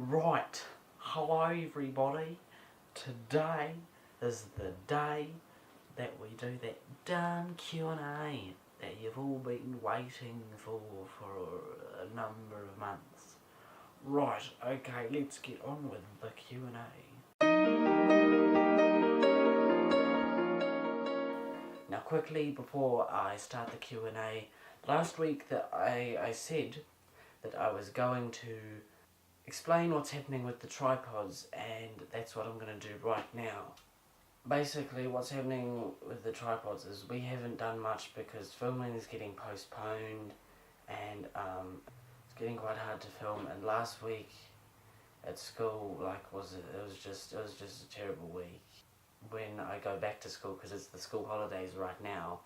Right, hello everybody. Today is the day that we do that darn Q&A that you've all been waiting for a number of months. Right, okay, let's get on with the Q&A. Now quickly, before I start the Q&A, last week that I said that I was going to explain what's happening with the tripods, and that's what I'm going to do right now. Basically, what's happening with the tripods is we haven't done much because filming is getting postponed, and it's getting quite hard to film. And last week at school, it was just a terrible week. When I go back to school, because it's the school holidays right now,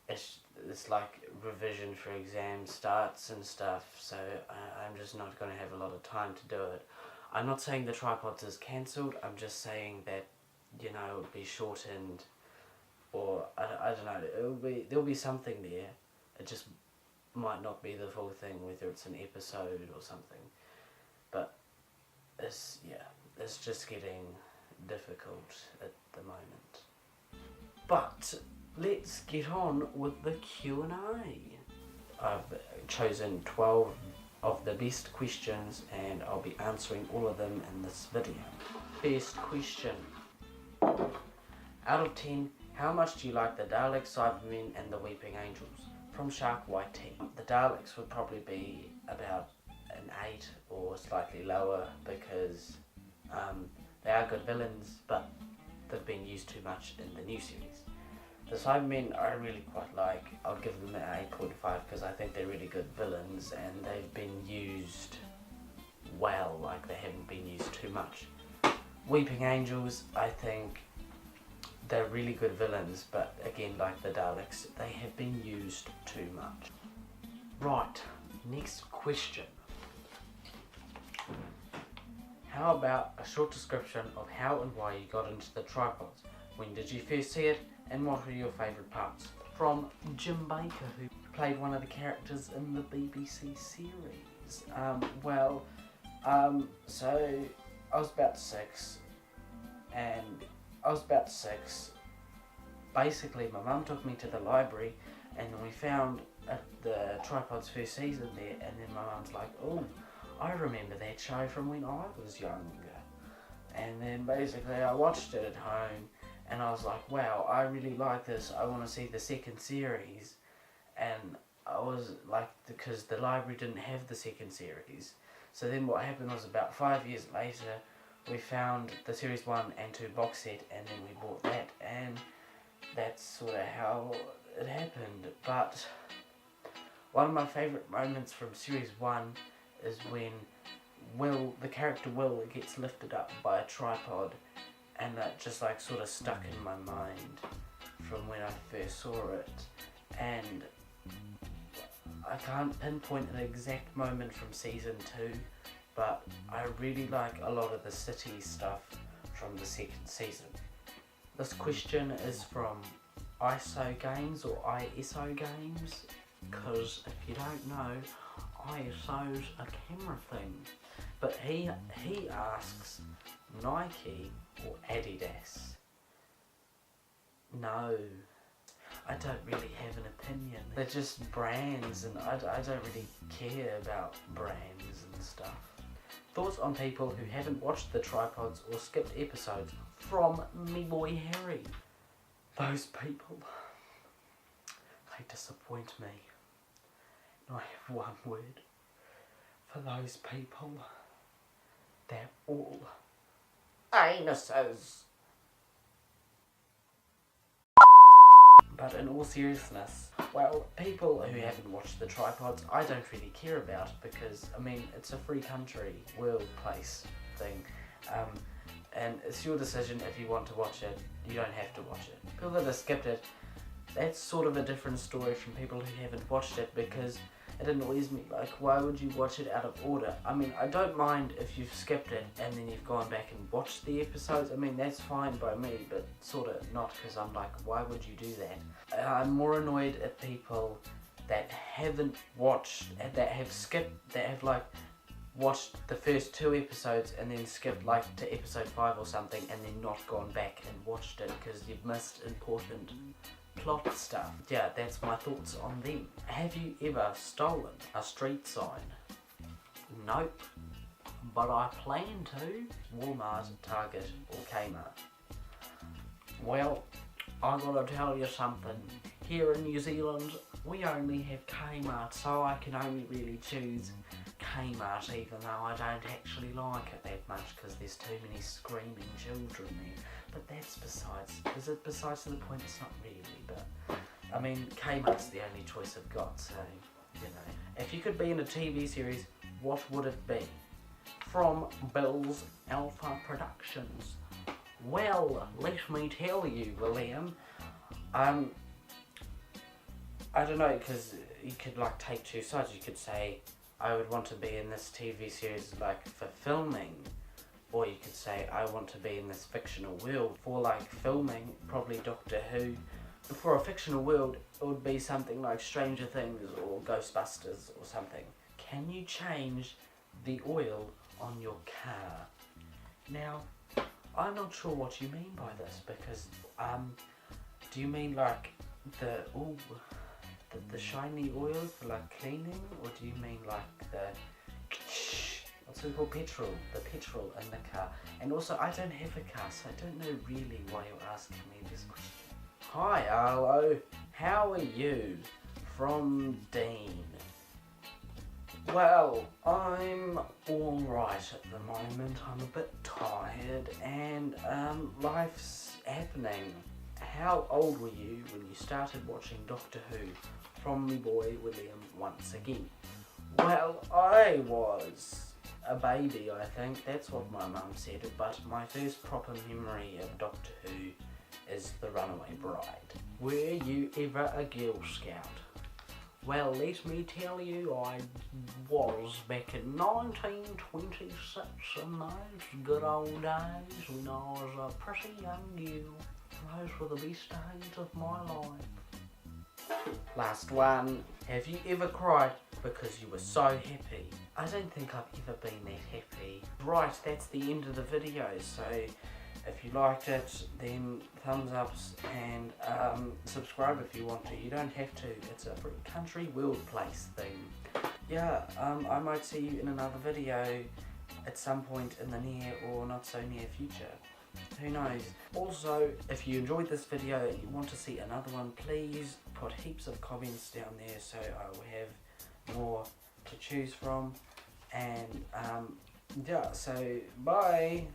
it's like revision for exam starts and stuff, so I'm just not going to have a lot of time to do it. I'm not saying the tripods is cancelled, I'm just saying that, you know, it would be shortened, or I don't know, there'll be something there. It just might not be the full thing, whether it's an episode or something. But it's just getting difficult at the moment. But let's get on with the Q&A. I've chosen 12 of the best questions and I'll be answering all of them in this video. First question. Out of 10, how much do you like the Daleks, Cybermen and the Weeping Angels? From Shark White Tea. The Daleks would probably be about an 8 or slightly lower because they are good villains, but they've been used too much in the new series. The Cybermen I really quite like. I'll give them an 8.5 because I think they're really good villains and they've been used well, like they haven't been used too much. Weeping Angels, I think they're really good villains, but again, like the Daleks, they have been used too much. Right, next question. How about a short description of how and why you got into the tripods? When did you first see it? And what were your favourite parts? From Jim Baker, who played one of the characters in the BBC series. So I was about 6, basically my mum took me to the library and we found the Tripods first season there, and then my mum's like, oh, I remember that show from when I was younger. And then basically I watched it at home and I was like, wow, I really like this, I want to see the second series. And I was like, because the library didn't have the second series. So then what happened was about 5 years later, we found the series 1 and 2 box set, and then we bought that, and that's sort of how it happened. But one of my favourite moments from series 1 is when the character Will gets lifted up by a tripod, and that just like sort of stuck in my mind from when I first saw it. And I can't pinpoint an exact moment from season 2, but I really like a lot of the city stuff from the second season. This question is from ISO Games or ISO Games, because if you don't know, ISO's a camera thing. But he asks, Nike or Adidas? No, I don't really have an opinion. They're just brands, and I don't really care about brands and stuff. Thoughts on people who haven't watched the Tripods or skipped episodes? From me boy Harry. Those people, they disappoint me. I have one word for those people. They're all anuses. But in all seriousness, well, people who haven't watched the Tripods, I don't really care about, because, I mean, it's a free country, world, place thing. And it's your decision if you want to watch it. You don't have to watch it. People that have skipped it, that's sort of a different story from people who haven't watched it, because it annoys me. Like, why would you watch it out of order? I mean, I don't mind if you've skipped it and then you've gone back and watched the episodes. I mean, that's fine by me, but sort of not, because I'm like, why would you do that? I'm more annoyed at people that haven't watched, that have skipped, that have like watched the first 2 episodes and then skipped like to episode 5 or something and then not gone back and watched it because you've missed important plot stuff. Yeah, that's my thoughts on them. Have you ever stolen a street sign? Nope. But I plan to. Walmart, Target or Kmart. Well, I gotta tell you something. Here in New Zealand, we only have Kmart, so I can only really choose Kmart, even though I don't actually like it that much because there's too many screaming children there. But that's besides the point? It's not really, but I mean, Kmart's the only choice I've got, so, you know. If you could be in a TV series, what would it be? From Bill's Alpha Productions. Well, let me tell you, William, I don't know, because you could like take two sides. You could say, I would want to be in this TV series like for filming, or you could say, I want to be in this fictional world for like filming, probably Doctor Who. For a fictional world, it would be something like Stranger Things or Ghostbusters or something. Can you change the oil on your car? Now, I'm not sure what you mean by this, because do you mean like the shiny oil for like cleaning, or do you mean like the what's it called, the petrol in the car? And also, I don't have a car, so I don't know really why you're asking me this question. Hi Arlo, how are you? From Dean. Well, I'm alright at the moment. I'm a bit tired and life's happening. How old were you when you started watching Doctor Who? From me boy William once again. Well, I was a baby, I think. That's what my mum said. But my first proper memory of Doctor Who is The Runaway Bride. Were you ever a Girl Scout? Well, let me tell you, I was back in 1926 in those good old days when I was a pretty young girl. Those were the best days of my life. Last one. Have you ever cried because you were so happy? I don't think I've ever been that happy. Right, that's the end of the video, so if you liked it, then thumbs ups and subscribe if you want to. You don't have to. It's a country world place thing. Yeah, I might see you in another video at some point in the near or not so near future. Who knows? Also, if you enjoyed this video and you want to see another one, please put heaps of comments down there so I will have more to choose from. And yeah, so bye!